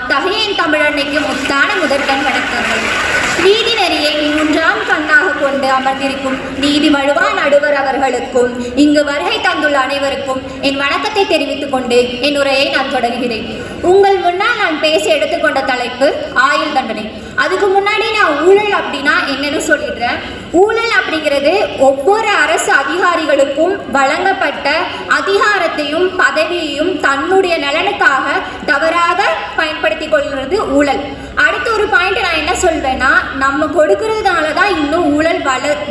தகையன் தமிழன்னைக்கு முத்தான முதற்கண் வணக்கங்கள். நீதி நெறியை மூன்றாம் கண்ணாக கொண்டு அமர்ந்திருக்கும் நீதி வழுவா நடுவர் அவர்களுக்கும் இங்கு வருகை தந்துள்ள அனைவருக்கும் என் வணக்கத்தை தெரிவித்துக் கொண்டு என் உரையை நான் தொடர்கிறேன். உங்கள் முன்னால் நான் பேச எடுத்துக்கொண்ட தலைப்பு ஆயுள் தண்டனை. அதுக்கு முன்னாடி நான் ஊழல் அப்படின்னா என்னன்னு சொல்லிடுறேன். ஊழல் அப்படிங்கிறது ஒவ்வொரு அரசு அதிகாரிகளுக்கும் வழங்கப்பட்ட அதிகாரத்தையும் பதவியையும் தன்னுடைய நலனுக்காக தவறாக பயன்படுத்தி கொள்கிறது ஊழல். அடுத்த ஒரு பாயிண்ட் நான் என்ன சொல்வேன்னா, நம்ம கொடுக்கறதுனால தான் இன்னும் ஊழல்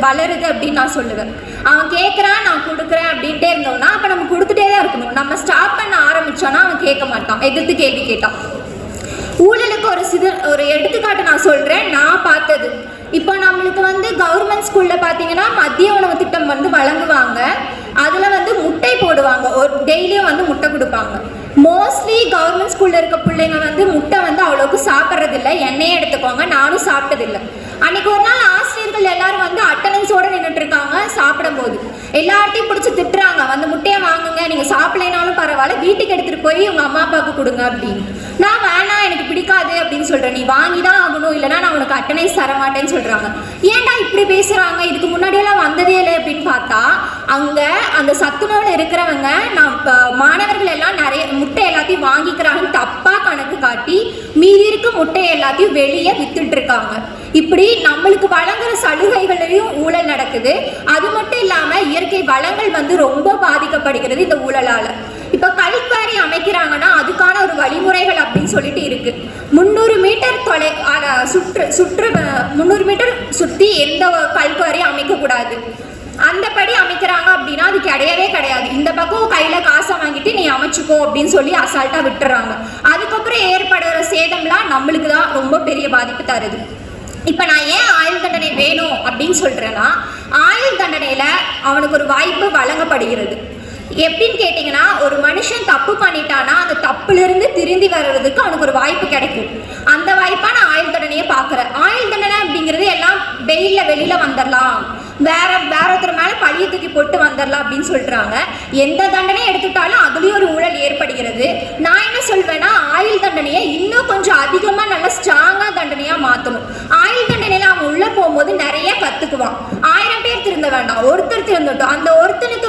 வளருது அப்படின்னு நான் சொல்லுவேன். அவன் கேட்குறான், நான் கொடுக்குறேன் அப்படின்ட்டே இருந்தோம்னா அப்போ நம்ம கொடுத்துட்டே தான் இருக்கணும். நம்ம ஸ்டாப் பண்ண ஆரம்பிச்சோன்னா அவன் கேட்க மாட்டான், எதிர்த்து கேள்வி கேட்டான். ஊழலுக்கு ஒரு எடுத்துக்காட்டு நான் சொல்கிறேன், நான் பார்த்தது. இப்போ நம்மளுக்கு கவர்மெண்ட் ஸ்கூலில் பார்த்தீங்கன்னா மதிய உணவு திட்டம் வழங்குவாங்க. அதில் முட்டை போடுவாங்க, ஒரு டெய்லியும் முட்டை கொடுப்பாங்க. மோஸ்ட்லி கவர்மெண்ட் ஸ்கூலில் இருக்க பிள்ளைங்க முட்டை அவ்வளோக்கு சாப்பிட்றதில்லை. எண்ணெயே எடுத்துக்கோங்க, நானும் சாப்பிட்டதில்லை. அன்றைக்கி ஒரு நாள் ஆசிரியர்கள் எல்லாரும் அட்டண்டன்ஸோடு நின்றுட்டு இருக்காங்க. சாப்பிடும் போது எல்லார்ட்டையும் பிடிச்சி திட்டுறாங்க, முட்டையை வாங்குங்க, நீங்கள் சாப்பிடலைனாலும் பரவாயில்ல, வீட்டுக்கு எடுத்துகிட்டு போய் உங்கள் அம்மா அப்பாவுக்கு கொடுங்க அப்படின்னு. நான் வேணாம், எனக்கு பிடிக்காது அப்படின்னு சொல்கிறேன். நீ வாங்கி தான் ஆகணும், இல்லைனா நான் உனக்கு அட்டண்டன்ஸ் தரமாட்டேன்னு சொல்கிறாங்க. ஏன்டா இப்படி பேசுகிறாங்க, இதுக்கு முன்னாடியெல்லாம் வந்ததே இல்லை அப்படின்னு பார்த்தா, அங்கே அந்த சத்துணவில் இருக்கிறவங்க மாணவர்கள் எல்லாம் நிறைய முட்டை எல்லாத்தையும் வாங்கிக்கிறாங்கன்னு தப்பாக கணக்கு காட்டி மீதி இருக்க முட்டை எல்லாத்தையும் வெளியே வித்துட்டு இருக்காங்க. இப்படி நம்மளுக்கு வழங்குற சலுகைகளையும் ஊழல் நடக்குது. அது மட்டும் இல்லாமல் இயற்கை வளங்கள் ரொம்ப பாதிக்கப்படுகிறது இந்த ஊழலால். இப்போ கல்குவாரி அமைக்கிறாங்கன்னா அதுக்கான ஒரு வழிமுறைகள் அப்படின்னு சொல்லிட்டு இருக்கு. 300 மீட்டர் 300 மீட்டர் சுற்றி எந்த கல்குவாரியும் அமைக்கக்கூடாது. அந்தபடி அமைக்கிறாங்க அப்படின்னா அது கிடையவே கிடையாது. இந்த பக்கம் கையில் காசை வாங்கிட்டு நீ அமைச்சுக்கோ அப்படின்னு சொல்லி அசால்ட்டாக விட்டுறாங்க. அதுக்கப்புறம் ஏற்படுற சேதம்லாம் நம்மளுக்கு தான் ரொம்ப பெரிய பாதிப்பு தருது. இப்போ நான் ஏன் ஆயுள் தண்டனை வேணும் அப்படின்னு சொல்கிறேன்னா, ஆயுள் தண்டனையில் அவனுக்கு ஒரு வாய்ப்பு வழங்கப்படுகிறது. எப்படின்னு கேட்டிங்கன்னா, ஒரு மனுஷன் தப்பு பண்ணிட்டானா அந்த தப்புலேருந்து திருந்தி வர்றதுக்கு அவனுக்கு ஒரு வாய்ப்பு கிடைக்கும். அந்த வாய்ப்பாக நான் ஆயுள் தண்டனையை பார்க்குறேன். ஆயுள் தண்டனை அப்படிங்கிறது எல்லாம் வெளியில் வந்துடலாம், வேற ஒருத்தர் மேலே பழிய தூக்கி போட்டு வந்துடலாம் அப்படின்னு சொல்கிறாங்க. எந்த தண்டனையை எடுத்துட்டாலும் அதுலேயும் ஒரு ஊழல் ஏற்படுகிறது. நான் என்ன சொல்வேன்னா, ஆயுள் தண்டனையை இன்னும் கொஞ்சம் அதிகமாக நல்லா ஸ்ட்ராங்காக தண்டனையாக மாற்றணும். ஆயுள் தண்டனையில் அவன் உள்ளே போகும்போது நிறைய கற்றுக்குவான். 1000 பேர் திருந்த வேண்டாம், ஒருத்தர் திருந்தட்டும். அந்த ஒருத்தனுக்கு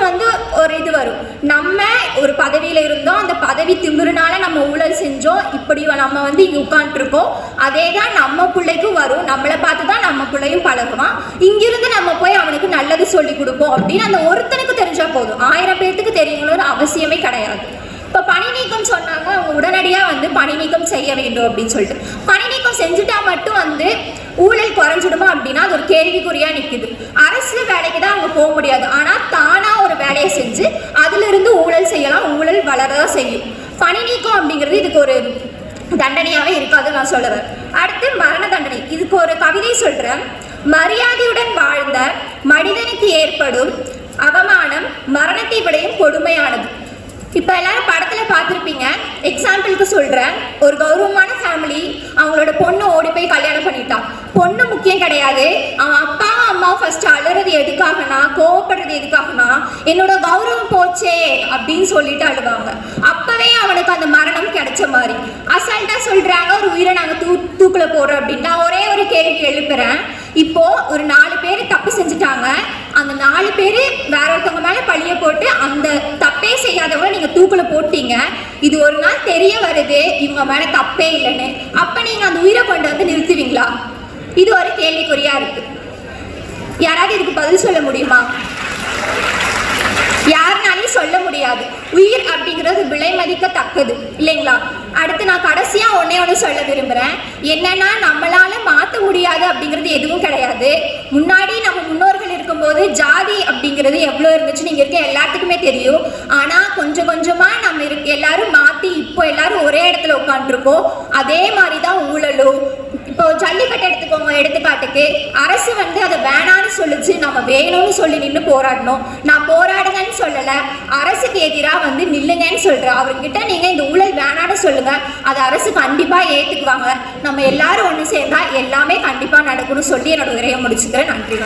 ஒரு இது வரும், நம்ம ஒரு பதவியில் இருந்தோம், அந்த பதவி திமிருனால நம்ம ஊழல் செஞ்சோம், இப்படி நம்ம இங்கே உட்காந்துருக்கோம், அதே தான் நம்ம பிள்ளைக்கும் வரும். நம்மளை பார்த்து தான் நம்ம பிள்ளையும் பழகுவான். இங்கிருந்து நம்ம போய் அவனுக்கு நல்லது சொல்லி கொடுப்போம் அப்படின்னு அந்த ஒருத்தனுக்கு தெரிஞ்சா போதும். 1000 பேர்த்துக்கு தெரியணும்னு அவசியமே கிடையாது. இப்போ பணி நீக்கம் சொன்னாங்க, அவங்க உடனடியாக பணி நீக்கம் செய்ய வேண்டும் அப்படின்னு சொல்லிட்டு பணி நீக்கம் செஞ்சுட்டா மட்டும் ஊழல் குறைஞ்சிடுமா அப்படின்னா அது ஒரு கேள்விக்குறியாக நிற்குது. அரசு வேலைக்கு தான் அவங்க போக முடியாது, ஆனால் தானாக ஒரு வேலையை செஞ்சு அதிலிருந்து ஊழல் செய்யலாம், ஊழல் வளரதான் செய்யும். பணி நீக்கம் அப்படிங்கிறது இதுக்கு ஒரு தண்டனையாகவே இருக்காதுன்னு நான் சொல்லுவேன். அடுத்து மரண தண்டனை. இதுக்கு ஒரு கவிதை சொல்கிறேன். மரியாதையுடன் வாழ்ந்த மனிதனுக்கு ஏற்படும் அவமானம் மரணத்தை விடையும் கொடுமையானது. இப்போ எல்லாரும் படத்தில் பார்த்துருப்பீங்க. எக்ஸாம்பிளுக்கு சொல்கிறேன், ஒரு கௌரவமான ஃபேமிலி அவங்களோட பொண்ணு ஓடி போய் கல்யாணம் பண்ணிட்டான். பொண்ணு முக்கியம் கிடையாது, அவன் அப்பாவும் அம்மாவும் ஃபஸ்ட்டு அழுறது எதுக்காகனா, கோவப்படுறது எதுக்காகனா, என்னோட கௌரவம் போச்சே அப்படின்னு சொல்லிட்டு அழுவாங்க. அப்போவே அவனுக்கு அந்த மரணம் கிடைச்ச மாதிரி அசால்ட்டாக சொல்கிறாங்க, ஒரு உயிரை நாங்கள் தூக்கில் போடுறோம் அப்படின்னு. நான் ஒரே ஒரு கேள்வி எழுப்புறேன். இப்போது ஒரு 4 பேர் தப்பு செஞ்சுட்டாங்க, அந்த 4 பேர் வேற ஒருத்தவங்க மேலே பழிய போட்டு அந்த தப்பே செய்யாதவங்க நீங்கள் தூக்கில் போட்டீங்க. இது ஒரு நாள் தெரிய வருது இவங்க மேலே தப்பே இல்லைன்னு, அப்போ நீங்கள் அந்த உயிரை கொண்டு நிறுத்துவீங்களா? இது ஒரு கேள்விக்குறியாக இருக்குது. யாராவது இதுக்கு பதில் சொல்ல முடியுமா? யாருனாலையும் சொல்ல முடியாது. உயிர் அப்படிங்கிறது விலை மதிக்கத்தக்கது இல்லைங்களா? அடுத்து நான் கடைசியாக ஒன்று சொல்ல விரும்புகிறேன். என்னன்னா, நம்மளால மாற்ற முடியாது அப்படிங்கிறது எதுவும் கிடையாது. முன்னாடி நம்ம முன்னோர்கள் இருக்கும்போது ஜாதி அப்படிங்கிறது எவ்வளோ இருந்துச்சு நீங்கள் இருக்க எல்லாத்துக்குமே தெரியும். ஆனால் கொஞ்சம் கொஞ்சமாக நம்ம எல்லாரும் மாற்றி இப்போ எல்லாரும் ஒரே இடத்துல உட்காந்துருக்கோம். அதே மாதிரி தான் ஊழலும். இப்போ ஜல்லிக்கட்டு எடுத்துக்கோங்க, எடுத்துக்காட்டுக்கு அரசு அதை வேணான்னு சொல்லிச்சு, நம்ம வேணும்னு சொல்லி நின்று போராடணும். நான் போராடுங்கன்னு சொல்லலை, அரசுக்கு எதிராக நில்லுங்கன்னு சொல்கிறேன். அவர்கிட்ட நீங்கள் இந்த ஊழல் வேணான்னு சொல்லுங்கள், அது அரசு கண்டிப்பாக ஏற்றுக்குவாங்க. நம்ம எல்லாரும் ஒன்று சேர்ந்தா எல்லாமே கண்டிப்பாக நடக்கணும்னு சொல்லி என்னோட உரையை முடிச்சுக்கிறேன். நன்றி.